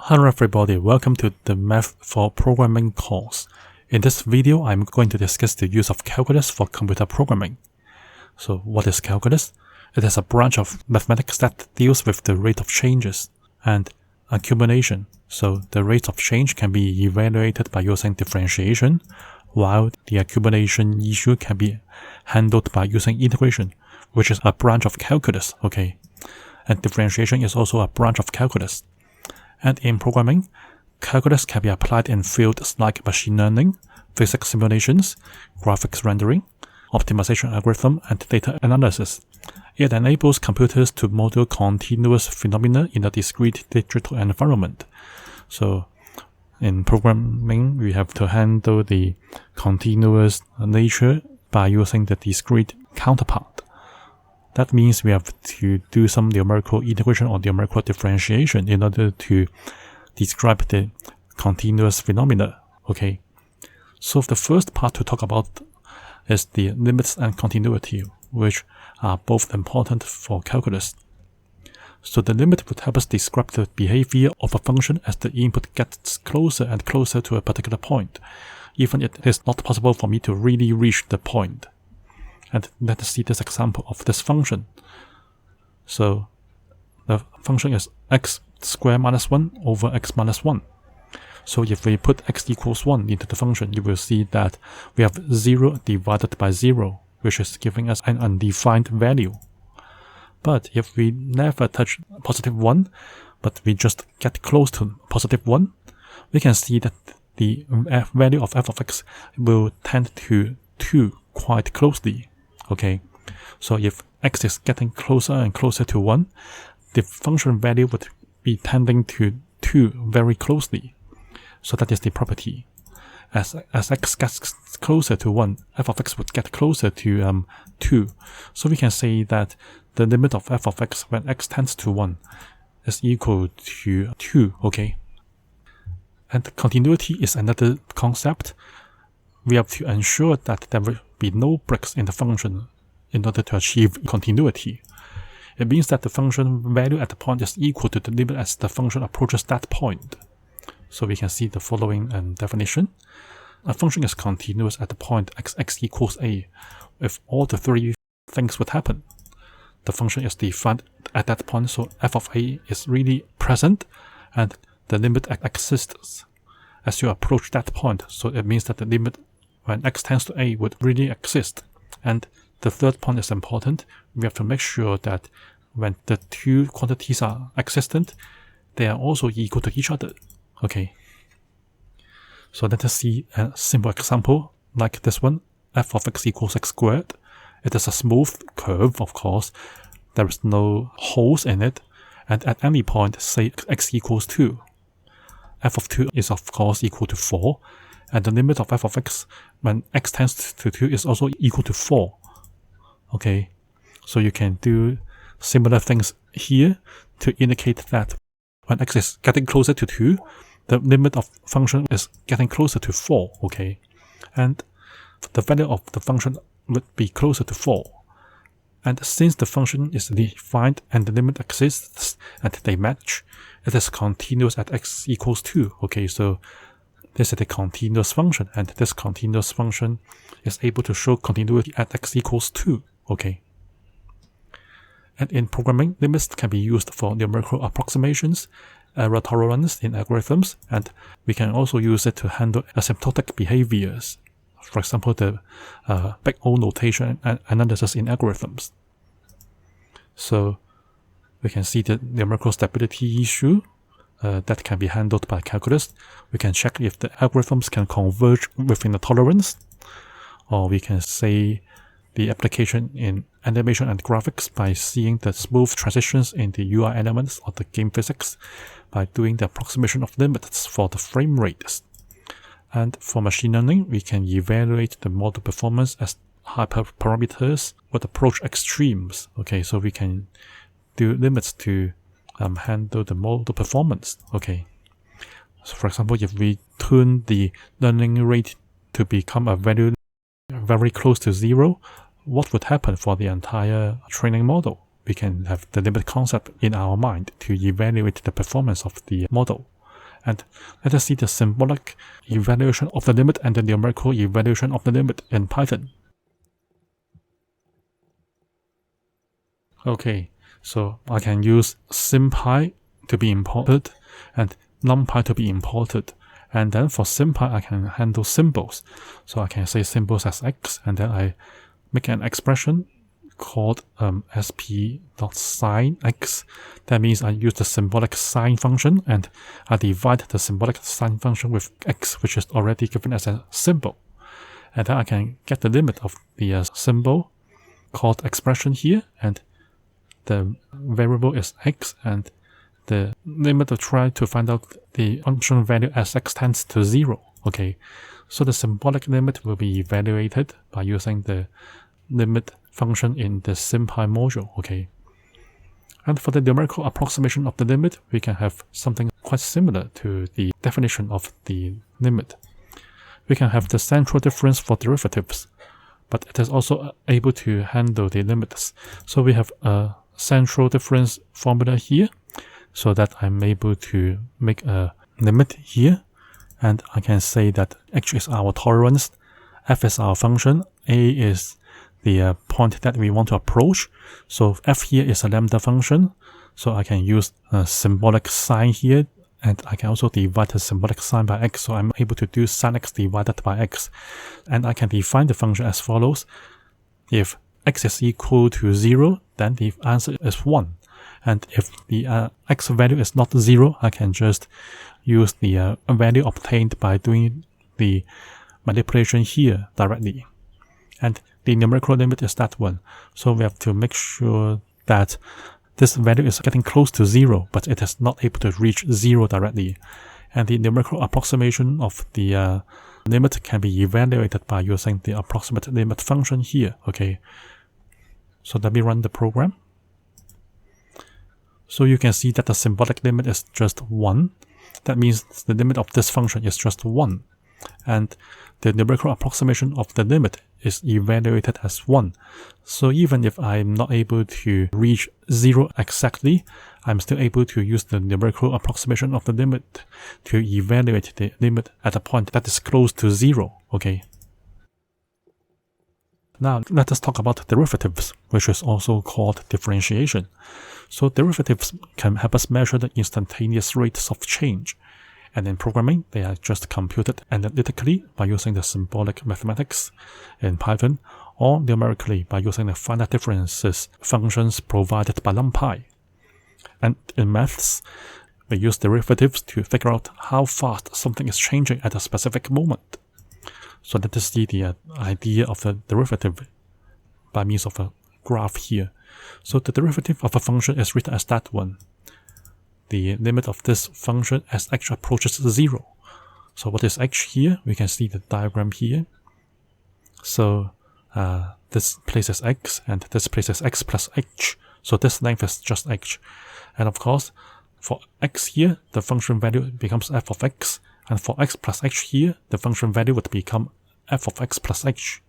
Hello everybody, welcome to the Math for Programming course. In this video, I'm going to discuss the use of calculus for computer programming. So what is calculus? It is a branch of mathematics that deals with the rate of changes and accumulation. So the rate of change can be evaluated by using differentiation, while the accumulation issue can be handled by using integration, which is a branch of calculus, okay? And differentiation is also a branch of calculus. And in programming, calculus can be applied in fields like machine learning, physics simulations, graphics rendering, optimization algorithm, and data analysis. It enables computers to model continuous phenomena in a discrete digital environment. So in programming, we have to handle the continuous nature by using the discrete counterpart. That means we have to do some numerical integration or numerical differentiation in order to describe the continuous phenomena. Okay. So the first part to talk about is the limits and continuity, which are both important for calculus. So the limit would help us describe the behavior of a function as the input gets closer and closer to a particular point, even if it is not possible for me to really reach the point. And let us see this example of this function. So the function is x squared minus 1 over x minus 1. So if we put x equals 1 into the function, you will see that we have 0 divided by 0, which is giving us an undefined value. But if we never touch positive 1, but we just get close to positive 1, we can see that the value of f of x will tend to 2 quite closely. Okay, so if x is getting closer and closer to 1, the function value would be tending to 2 very closely. So that is the property. As x gets closer to 1, f of x would get closer to 2. So we can say that the limit of f of x when x tends to 1 is equal to 2, okay? And continuity is another concept. We have to ensure that there will be no breaks in the function in order to achieve continuity. It means that the function value at the point is equal to the limit as the function approaches that point. So we can see the following definition. A function is continuous at the point x equals a if all the three things would happen. The function is defined at that point, so f of a is really present and the limit exists as you approach that point. So it means that the limit when x tends to a would really exist. And the third point is important. We have to make sure that when the two quantities are existent, they are also equal to each other. Okay. So let us see a simple example like this one. F of x equals x squared. It is a smooth curve, of course. There is no holes in it. And at any point, say x equals 2. F of 2 is of course equal to 4. And the limit of f of x when x tends to 2 is also equal to 4. Okay, so you can do similar things here to indicate that when x is getting closer to 2, the limit of function is getting closer to 4, okay? And the value of the function would be closer to 4. And since the function is defined and the limit exists and they match, it is continuous at x equals 2, okay? So this is a continuous function, and this continuous function is able to show continuity at x equals 2, okay? And in programming, limits can be used for numerical approximations, error tolerance in algorithms, and we can also use it to handle asymptotic behaviors. For example, the big O notation and analysis in algorithms. So we can see the numerical stability issue that can be handled by calculus. We can check if the algorithms can converge within the tolerance, or we can say the application in animation and graphics by seeing the smooth transitions in the UI elements of the game physics by doing the approximation of limits for the frame rates. And for machine learning, we can evaluate the model performance as hyperparameters would approach extremes. Okay, so we can do limits to handle the model performance. Okay, so for example, if we tune the learning rate to become a value very close to 0, what would happen for the entire training model? we can have the limit concept in our mind to evaluate the performance of the model. And let us see the symbolic evaluation of the limit and the numerical evaluation of the limit in Python. Okay, so I can use sympy to be imported and numpy to be imported. And then for sympy, I can handle symbols. So I can say symbols as x, and then I make an expression called sp.sign x. That means I use the symbolic sign function, and I divide the symbolic sign function with x, which is already given as a symbol. And then I can get the limit of the symbol called expression here, and the variable is x, and the limit to try to find out the function value as x tends to 0. Okay, so the symbolic limit will be evaluated by using the limit function in the sympy module. Okay, and for the numerical approximation of the limit, we can have something quite similar to the definition of the limit. We can have the central difference for derivatives, but it is also able to handle the limits. So we have a central difference formula here, so that I'm able to make a limit here, and I can say that h is our tolerance, f is our function, a is the point that we want to approach. So f here is a lambda function, so I can use a symbolic sign here, and I can also divide the symbolic sign by x, so I'm able to do sin x divided by x. And I can define the function as follows. If x is equal to 0, then the answer is 1. And if the x value is not 0, I can just use the value obtained by doing the manipulation here directly. And the numerical limit is that one. So we have to make sure that this value is getting close to 0, but it is not able to reach 0 directly. And the numerical approximation of the limit can be evaluated by using the approximate limit function here. Okay, so let me run the program. So you can see that the symbolic limit is just 1. That means the limit of this function is just 1. And the numerical approximation of the limit is evaluated as 1. So even if I'm not able to reach 0 exactly, I'm still able to use the numerical approximation of the limit to evaluate the limit at a point that is close to 0. Okay. Now let us talk about derivatives, which is also called differentiation. So derivatives can help us measure the instantaneous rates of change. And in programming, they are just computed analytically by using the symbolic mathematics in Python, or numerically by using the finite differences functions provided by NumPy. And in maths, we use derivatives to figure out how fast something is changing at a specific moment. So let us see the idea of the derivative by means of a graph here. So the derivative of a function is written as that one. The limit of this function as h approaches 0. So what is h here? We can see the diagram here. So this place is x, and this place is x plus h. So this length is just h. And of course, for x here, the function value becomes f of x. And for x plus h here, the function value would become f of x plus h.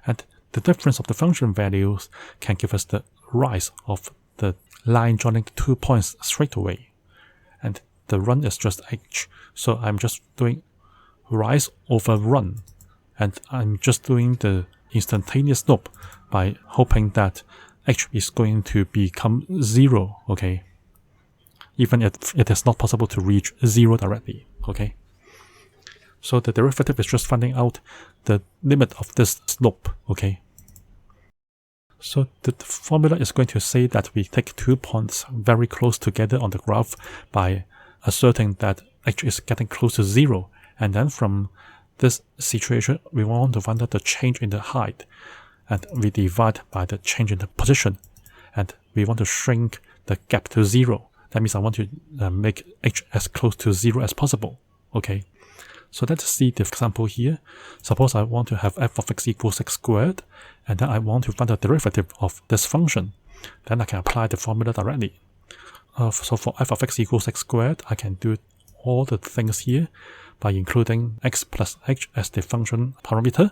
And the difference of the function values can give us the rise of the line joining 2 points straight away. And the run is just h. So I'm just doing rise over run. And I'm just doing the instantaneous loop by hoping that h is going to become 0, okay? Even if it is not possible to reach 0 directly, okay? So the derivative is just finding out the limit of this slope, okay? So the formula is going to say that we take 2 points very close together on the graph by asserting that h is getting close to 0. And then from this situation, we want to find out the change in the height. And we divide by the change in the position. And we want to shrink the gap to 0. That means I want to make h as close to 0 as possible. Okay. So let's see the example here. Suppose I want to have f of x equals x squared, and then I want to find the derivative of this function. Then I can apply the formula directly. So for f of x equals x squared, I can do all the things here by including x plus h as the function parameter,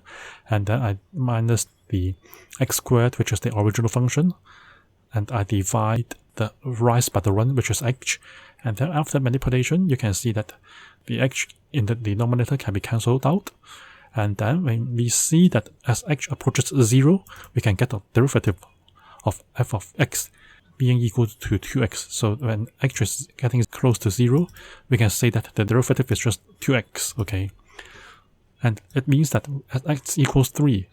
and then I minus the x squared, which is the original function, and I divide the rise by the run, which is h, and then after manipulation, you can see that the h in the denominator can be cancelled out, and then when we see that as h approaches 0, we can get a derivative of f of x being equal to 2x. So when h is getting close to 0, we can say that the derivative is just 2x, okay? And it means that as x equals 3,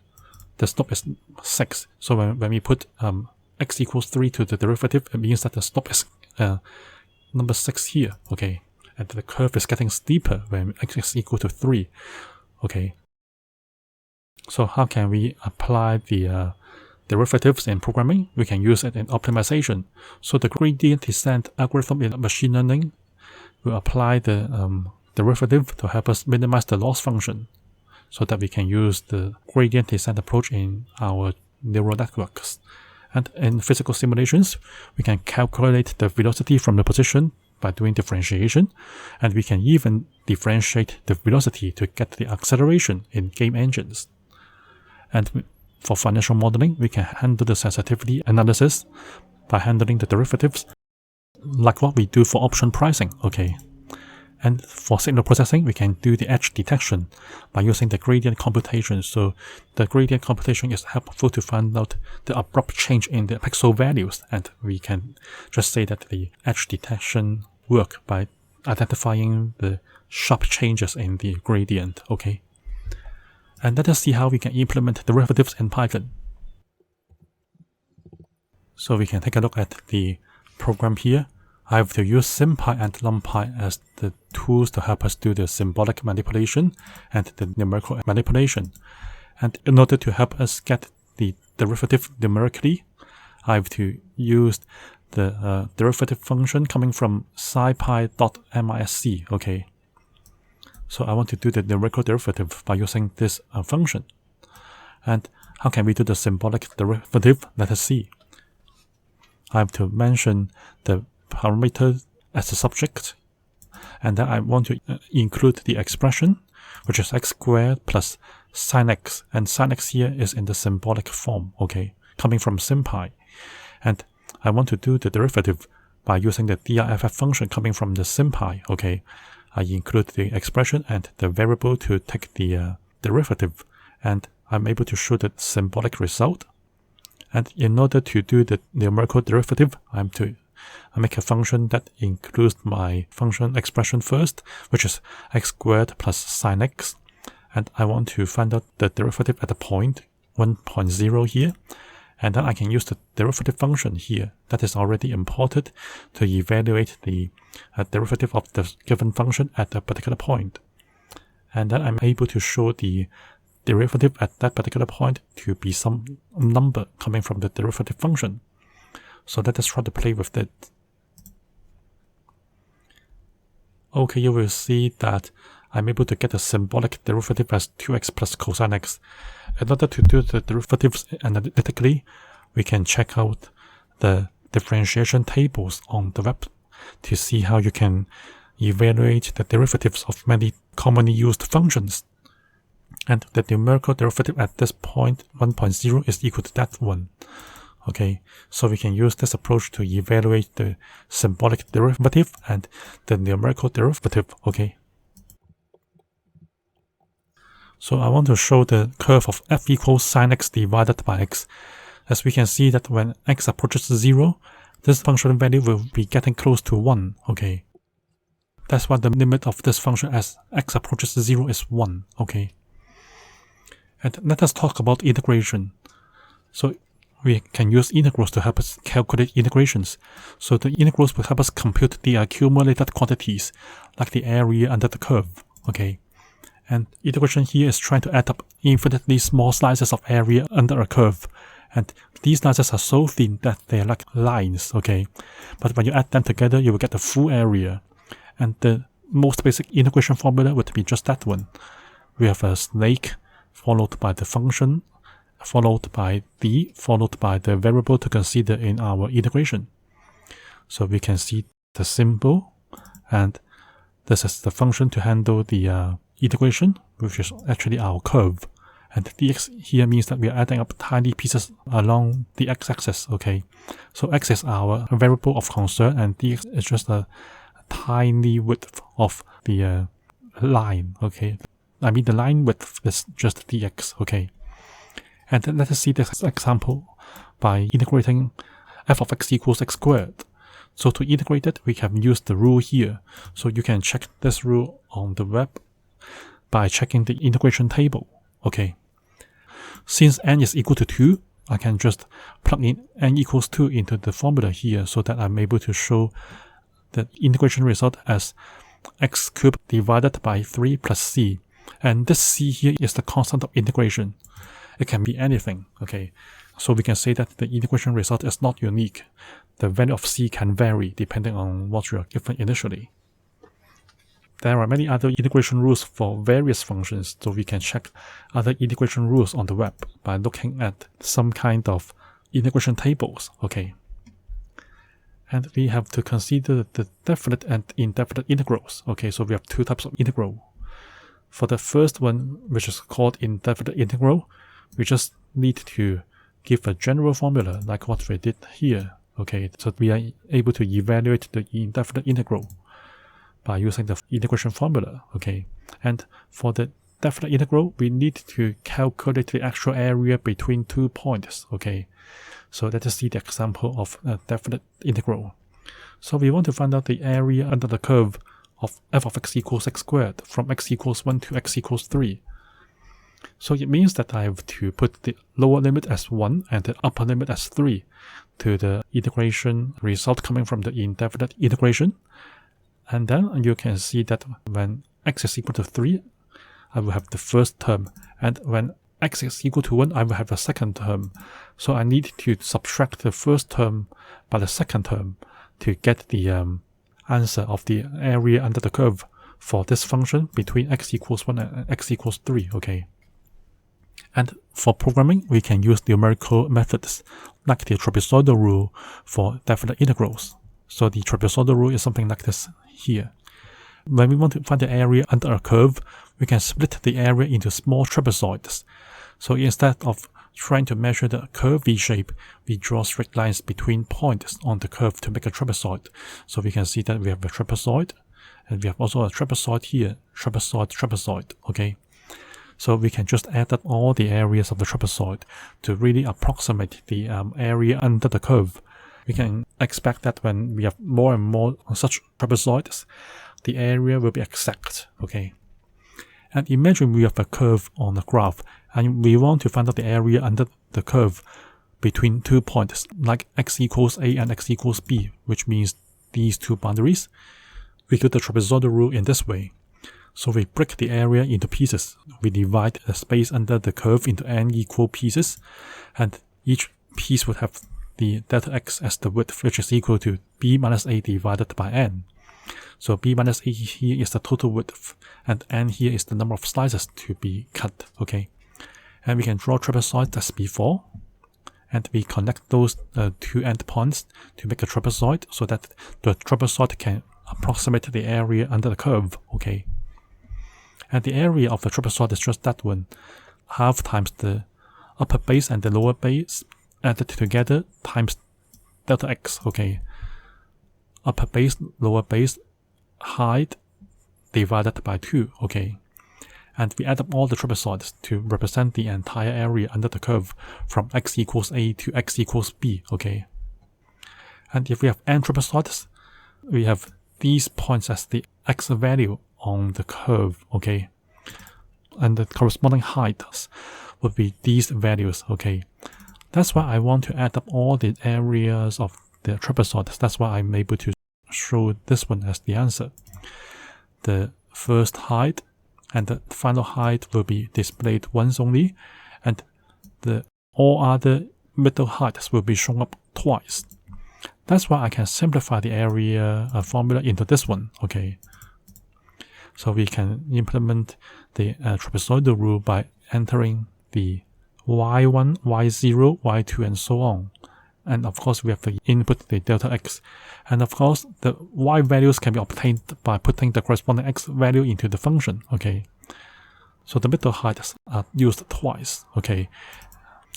the slope is 6. So when we put x equals 3 to the derivative, it means that the slope is number 6 here, okay? And the curve is getting steeper when x is equal to 3, okay? So how can we apply the derivatives in programming? We can use it in optimization. So the gradient descent algorithm in machine learning will apply the derivative to help us minimize the loss function, so that we can use the gradient descent approach in our neural networks. And in physical simulations, we can calculate the velocity from the position by doing differentiation, and we can even differentiate the velocity to get the acceleration in game engines. And for financial modeling, we can handle the sensitivity analysis by handling the derivatives, like what we do for option pricing, okay? And for signal processing, we can do the edge detection by using the gradient computation. So the gradient computation is helpful to find out the abrupt change in the pixel values, and we can just say that the edge detection work by identifying the sharp changes in the gradient, okay? And let us see how we can implement derivatives in Python. So we can take a look at the program here. I have to use SymPy and NumPy as the tools to help us do the symbolic manipulation and the numerical manipulation. And in order to help us get the derivative numerically, I have to use the derivative function coming from scipy.misc, okay? So I want to do the numerical derivative by using this function. And how can we do the symbolic derivative? Let us see. I have to mention the parameter as a subject, and then I want to include the expression, which is x squared plus sin x, and sin x here is in the symbolic form, okay, coming from SymPy. And I want to do the derivative by using the DIFF function coming from the SymPy, okay. I include the expression and the variable to take the derivative, and I'm able to show the symbolic result. And in order to do the numerical derivative, I make a function that includes my function expression first, which is x squared plus sin x, and I want to find out the derivative at the point 1.0 here, and then I can use the derivative function here that is already imported to evaluate the derivative of the given function at a particular point. And then I'm able to show the derivative at that particular point to be some number coming from the derivative function. So let us try to play with it. Okay, you will see that I'm able to get a symbolic derivative as 2x plus cosine x. In order to do the derivatives analytically, we can check out the differentiation tables on the web to see how you can evaluate the derivatives of many commonly used functions. And the numerical derivative at this point 1.0 is equal to that one. Okay, so we can use this approach to evaluate the symbolic derivative and the numerical derivative, okay. So I want to show the curve of f equals sin x divided by x. As we can see that when x approaches 0, this function value will be getting close to 1, okay. That's why the limit of this function as x approaches 0 is 1, okay. And let us talk about integration. So we can use integrals to help us calculate integrations. So the integrals will help us compute the accumulated quantities, like the area under the curve, okay. And integration here is trying to add up infinitely small slices of area under a curve. And these slices are so thin that they are like lines, okay. But when you add them together, you will get the full area. And the most basic integration formula would be just that one. We have a snake followed by the function, followed by d, followed by the variable to consider in our integration. So we can see the symbol, and this is the function to handle the integration, which is actually our curve. And dx here means that we are adding up tiny pieces along the x-axis, okay? So x is our variable of concern, and dx is just a tiny width of the line, okay? I mean, the line width is just dx, okay? And then let us see this example by integrating f of x equals x squared. So to integrate it, we can use the rule here. So you can check this rule on the web by checking the integration table, okay? Since n is equal to 2, I can just plug in n equals 2 into the formula here so that I'm able to show the integration result as x cubed divided by 3 plus c. And this c here is the constant of integration. It can be anything, okay? So we can say that the integration result is not unique. The value of c can vary depending on what you are given initially. There are many other integration rules for various functions, so we can check other integration rules on the web by looking at some kind of integration tables, okay? And we have to consider the definite and indefinite integrals, okay? So we have two types of integral. For the first one, which is called indefinite integral, we just need to give a general formula like what we did here, okay? So we are able to evaluate the indefinite integral by using the integration formula, okay? And for the definite integral, we need to calculate the actual area between 2 points, okay? So let us see the example of a definite integral. So we want to find out the area under the curve of f of x equals x squared from x equals 1 to x equals 3. So it means that I have to put the lower limit as 1 and the upper limit as 3 to the integration result coming from the indefinite integration. And then you can see that when x is equal to 3, I will have the first term. And when x is equal to 1, I will have the second term. So I need to subtract the first term by the second term to get the answer of the area under the curve for this function between x equals 1 and x equals 3, okay? And for programming, we can use numerical methods like the trapezoidal rule for definite integrals. So the trapezoidal rule is something like this here. When we want to find the area under a curve, we can split the area into small trapezoids. So instead of trying to measure the curve V shape, we draw straight lines between points on the curve to make a trapezoid. So we can see that we have a trapezoid, and we have also a trapezoid here, trapezoid, trapezoid, okay? So we can just add up all the areas of the trapezoid to really approximate the area under the curve. We can expect that when we have more and more such trapezoids, the area will be exact, okay? And imagine we have a curve on the graph, and we want to find out the area under the curve between 2 points, like x equals a and x equals b, which means these two boundaries. We do the trapezoidal rule in this way. So we break the area into pieces. We divide the space under the curve into n equal pieces, and each piece would have the delta x as the width, which is equal to b minus a divided by n. So b minus a here is the total width, and n here is the number of slices to be cut, okay? And we can draw trapezoids as before, and we connect those two endpoints to make a trapezoid so that the trapezoid can approximate the area under the curve, okay? And the area of the trapezoid is just that one, half times the upper base and the lower base added together times delta x, okay? Upper base, lower base, height divided by 2, okay? And we add up all the trapezoids to represent the entire area under the curve from x equals a to x equals b, okay? And if we have n trapezoids, we have these points as the x value on the curve, okay? And the corresponding heights would be these values, okay? That's why I want to add up all the areas of the trapezoids. That's why I'm able to show this one as the answer. The first height and the final height will be displayed once only, and the all other middle heights will be shown up twice. That's why I can simplify the area formula into this one, okay? So we can implement the trapezoidal rule by entering the y1, y0, y2, and so on. And of course, we have to input the delta x. And of course, the y values can be obtained by putting the corresponding x value into the function, okay? So the middle heights are used twice, okay?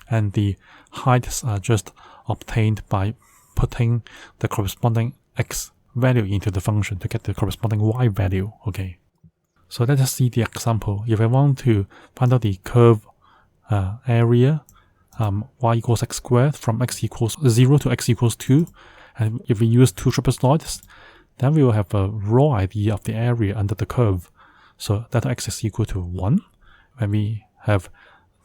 And the heights are just obtained by putting the corresponding x value into the function to get the corresponding y value, okay? So let us see the example. If I want to find out the curve area, y equals x squared from x equals 0 to x equals 2, and if we use two trapezoids, then we will have a raw idea of the area under the curve. So that x is equal to 1, when we have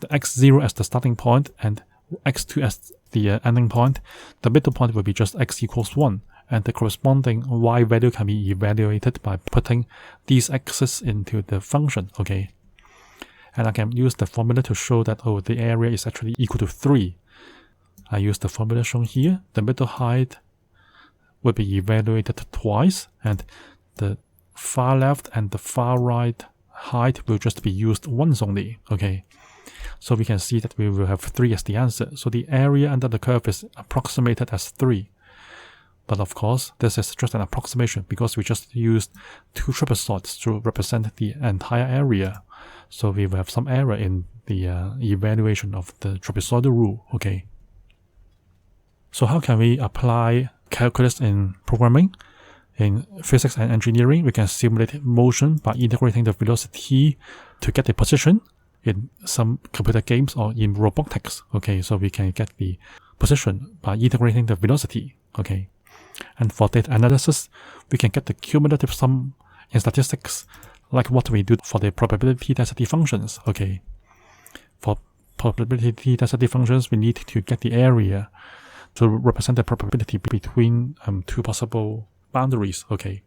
the x0 as the starting point and x2 as the ending point. The middle point will be just x equals 1, and the corresponding y value can be evaluated by putting these x's into the function, okay? And I can use the formula to show that, oh, the area is actually equal to 3. I use the formula shown here. The middle height will be evaluated twice, and the far left and the far right height will just be used once only, okay? So we can see that we will have 3 as the answer. So the area under the curve is approximated as 3. But of course, this is just an approximation because we just used two trapezoids to represent the entire area. So we will have some error in the evaluation of the trapezoidal rule, okay? So how can we apply calculus in programming? In physics and engineering, we can simulate motion by integrating the velocity to get the position. In some computer games or in robotics, okay, so we can get the position by integrating the velocity, okay? And for data analysis, we can get the cumulative sum in statistics, like what we do for the probability density functions, okay? For probability density functions, we need to get the area to represent the probability between two possible boundaries, okay?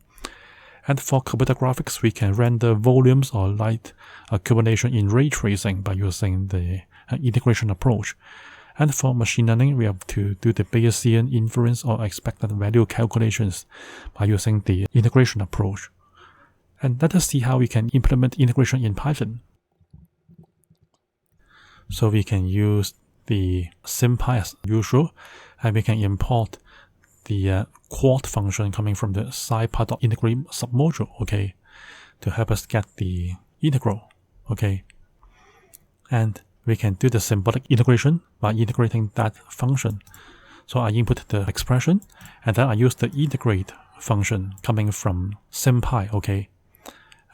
And for computer graphics, we can render volumes or light accumulation in ray tracing by using the integration approach. And for machine learning, we have to do the Bayesian inference or expected value calculations by using the integration approach. And let us see how we can implement integration in Python. So we can use the SymPy as usual, and we can import the quad function coming from the scipy.integrate submodule, okay, to help us get the integral, okay. And we can do the symbolic integration by integrating that function. So I input the expression, and then I use the integrate function coming from SymPy, okay.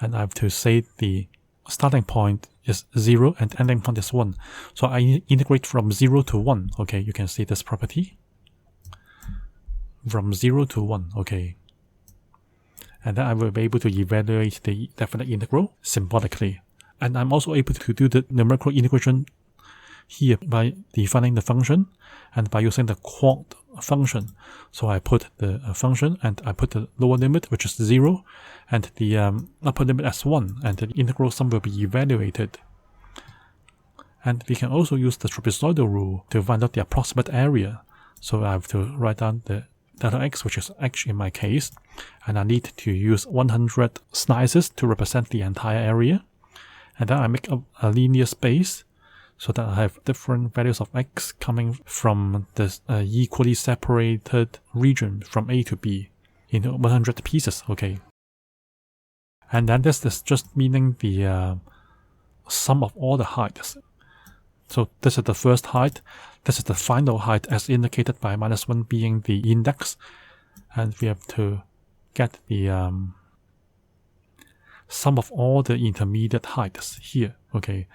And I have to say the starting point is 0 and ending point is 1. So I integrate from 0 to 1, okay. You can see this property. From 0 to 1, okay. And then I will be able to evaluate the definite integral symbolically. And I'm also able to do the numerical integration here by defining the function and by using the quad function. So I put the function and I put the lower limit, which is 0, and the upper limit as 1, and the integral sum will be evaluated. And we can also use the trapezoidal rule to find out the approximate area. So I have to write down the delta x, which is h in my case, and I need to use 100 slices to represent the entire area. And then I make a linear space so that I have different values of x coming from this equally separated region from A to B in 100 pieces, okay. And then this is just meaning the sum of all the heights. So this is the first height, this is the final height as indicated by -1 being the index, and we have to get the sum of all the intermediate heights here, okay.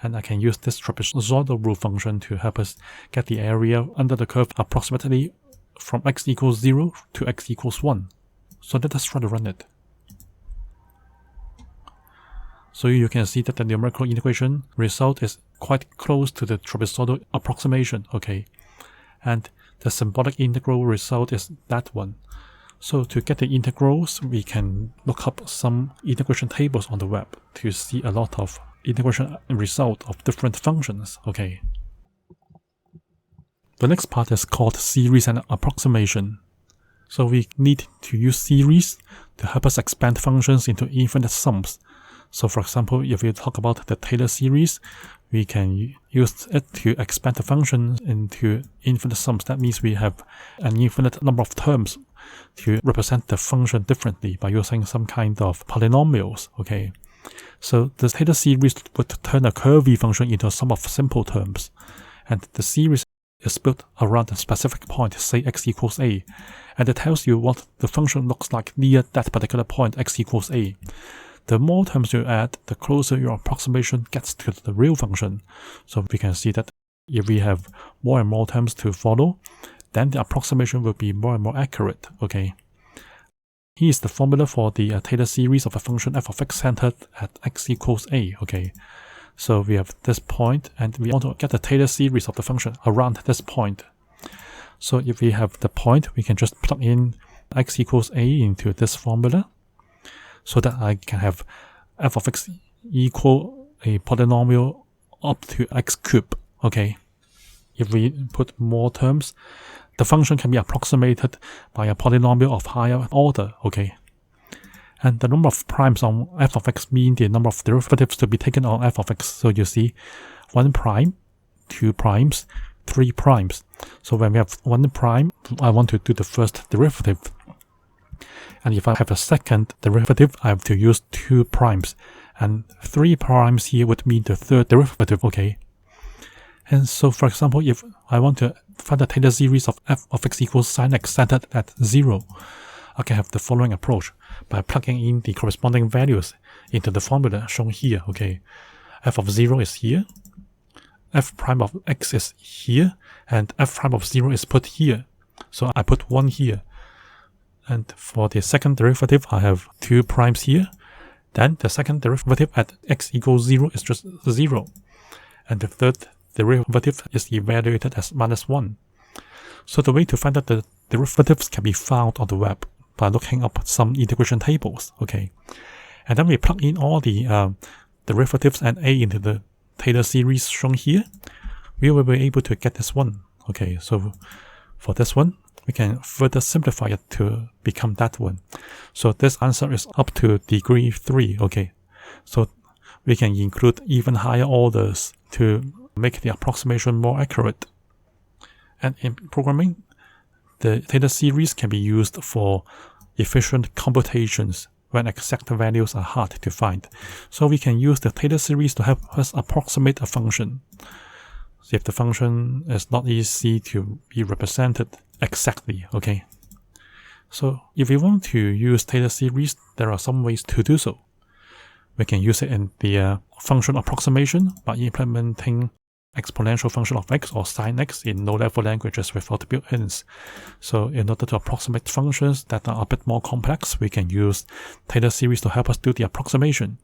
And I can use this trapezoidal rule function to help us get the area under the curve approximately from x equals 0 to x equals 1. So let us try to run it. So you can see that the numerical integration result is quite close to the trapezoidal approximation, okay. And the symbolic integral result is that one. So to get the integrals, we can look up some integration tables on the web to see a lot of integration result of different functions, okay. The next part is called series and approximation. So we need to use series to help us expand functions into infinite sums. So for example, if we talk about the Taylor series, we can use it to expand the function into infinite sums. That means we have an infinite number of terms to represent the function differently by using some kind of polynomials, okay. So the Taylor series would turn a curvy function into a sum of simple terms. And the series is built around a specific point, say x equals a. And it tells you what the function looks like near that particular point, x equals a. The more terms you add, the closer your approximation gets to the real function. So we can see that if we have more and more terms to follow, then the approximation will be more and more accurate, okay? Here's the formula for the Taylor series of a function f of x centered at x equals a, okay? So we have this point, and we want to get the Taylor series of the function around this point. So if we have the point, we can just plug in x equals a into this formula, so that I can have f of x equal a polynomial up to x cubed, okay? If we put more terms, the function can be approximated by a polynomial of higher order, okay? And the number of primes on f of x mean the number of derivatives to be taken on f of x. So you see 1 prime, 2 primes, 3 primes. So when we have 1 prime, I want to do the first derivative. And if I have a second derivative, I have to use 2 primes. And 3 primes here would mean the third derivative, okay? And so, for example, if I want to find the Taylor series of f of x equals sin x centered at 0, I can have the following approach by plugging in the corresponding values into the formula shown here, okay? F of 0 is here, f prime of x is here, and f prime of 0 is put here. So I put 1 here. And for the second derivative, I have 2 primes here. Then the second derivative at x equals 0 is just 0. And the third derivative is evaluated as -1. So the way to find out the derivatives can be found on the web by looking up some integration tables, okay? And then we plug in all the derivatives and a into the Taylor series shown here. We will be able to get this one, okay? So for this one, we can further simplify it to become that one. So this answer is up to degree 3, okay? So we can include even higher orders to make the approximation more accurate. And in programming, the Taylor series can be used for efficient computations when exact values are hard to find. So we can use the Taylor series to help us approximate a function. If the function is not easy to be represented exactly, okay? So if we want to use Taylor series, there are some ways to do so. We can use it in the function approximation by implementing exponential function of x or sin x in low-level languages without built-ins. So in order to approximate functions that are a bit more complex, we can use Taylor series to help us do the approximation.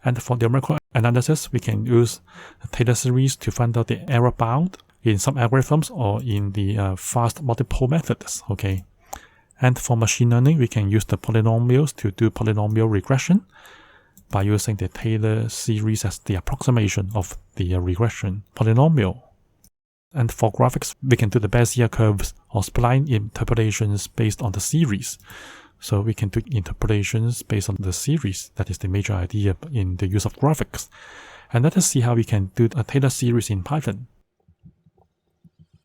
And for numerical analysis, we can use Taylor series to find out the error bound in some algorithms or in the fast multiple methods, okay? And for machine learning, we can use the polynomials to do polynomial regression by using the Taylor series as the approximation of the regression polynomial. And for graphics, we can do the Bezier curves or spline interpolations based on the series. So we can do interpolations based on the series. That is the major idea in the use of graphics. And let us see how we can do a Taylor series in Python.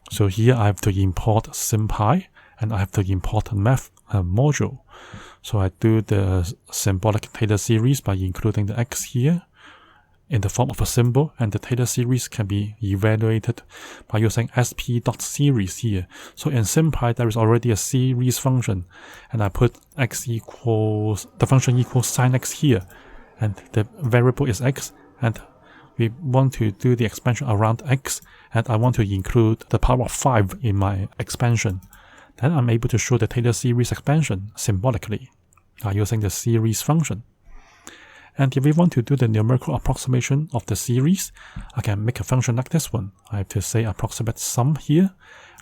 So here I have to import SymPy, and I have to import a math module. So I do the symbolic Taylor series by including the x here in the form of a symbol, and the Taylor series can be evaluated by using sp.series here. So in SymPy, there is already a series function, and I put x equals, the function equals sin x here, and the variable is x, and we want to do the expansion around x, and I want to include the power of 5 in my expansion. Then I'm able to show the Taylor series expansion symbolically by using the series function. And if we want to do the numerical approximation of the series, I can make a function like this one. I have to say approximate sum here,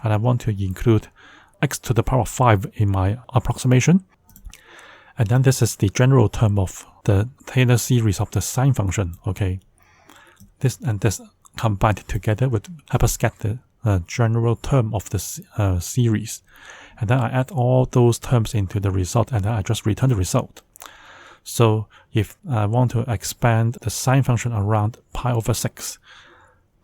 and I want to include x to the power of 5 in my approximation. And then this is the general term of the Taylor series of the sine function, okay? This and this combined together would help us get the general term of the series. And then I add all those terms into the result, and then I just return the result. So if I want to expand the sine function around pi over 6,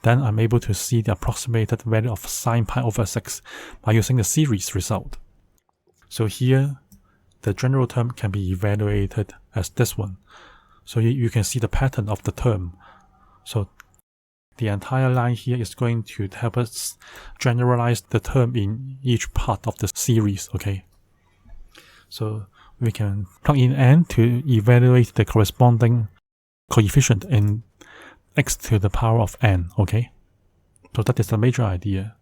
then I'm able to see the approximated value of sine pi over 6 by using the series result. So here, the general term can be evaluated as this one. So you can see the pattern of the term. So the entire line here is going to help us generalize the term in each part of the series, okay? So we can plug in n to evaluate the corresponding coefficient in x to the power of n, okay? So that is the major idea.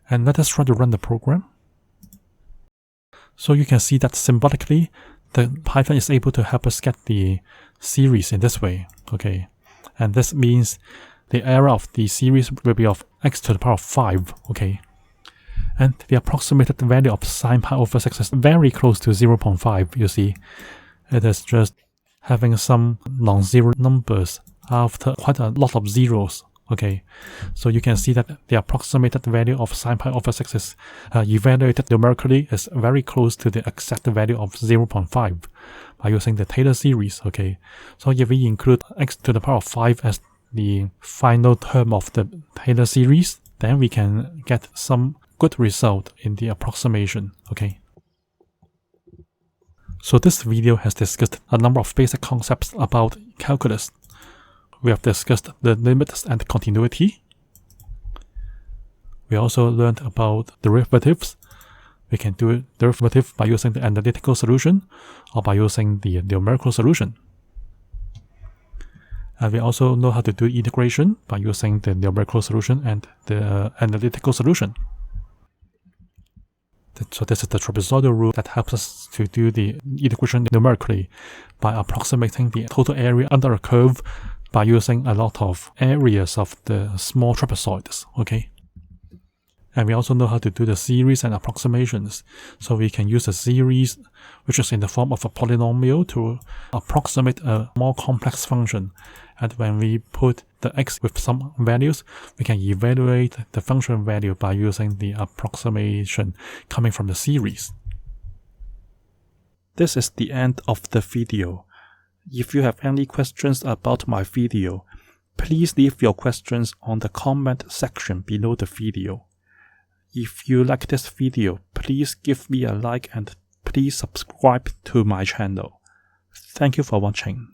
And let us try to run the program. So you can see that symbolically, the Python is able to help us get the series in this way, okay? And this means the area of the series will be of x to the power of 5, okay? And the approximated value of sine pi over 6 is very close to 0.5, you see. It is just having some non-zero numbers after quite a lot of zeros, okay? So you can see that the approximated value of sine pi over 6 is evaluated numerically is very close to the exact value of 0.5 by using the Taylor series, okay? So if we include x to the power of 5 as the final term of the Taylor series, then we can get some good result in the approximation, okay? So this video has discussed a number of basic concepts about calculus. We have discussed the limits and continuity. We also learned about derivatives. We can do a derivative by using the analytical solution or by using the numerical solution. And we also know how to do integration by using the numerical solution and the analytical solution. So this is the trapezoidal rule that helps us to do the integration numerically by approximating the total area under a curve by using a lot of areas of the small trapezoids, okay? And we also know how to do the series and approximations. So we can use a series, which is in the form of a polynomial, to approximate a more complex function. And when we put the x with some values, we can evaluate the function value by using the approximation coming from the series. This is the end of the video. If you have any questions about my video, please leave your questions on the comment section below the video. If you like this video, please give me a like and please subscribe to my channel. Thank you for watching.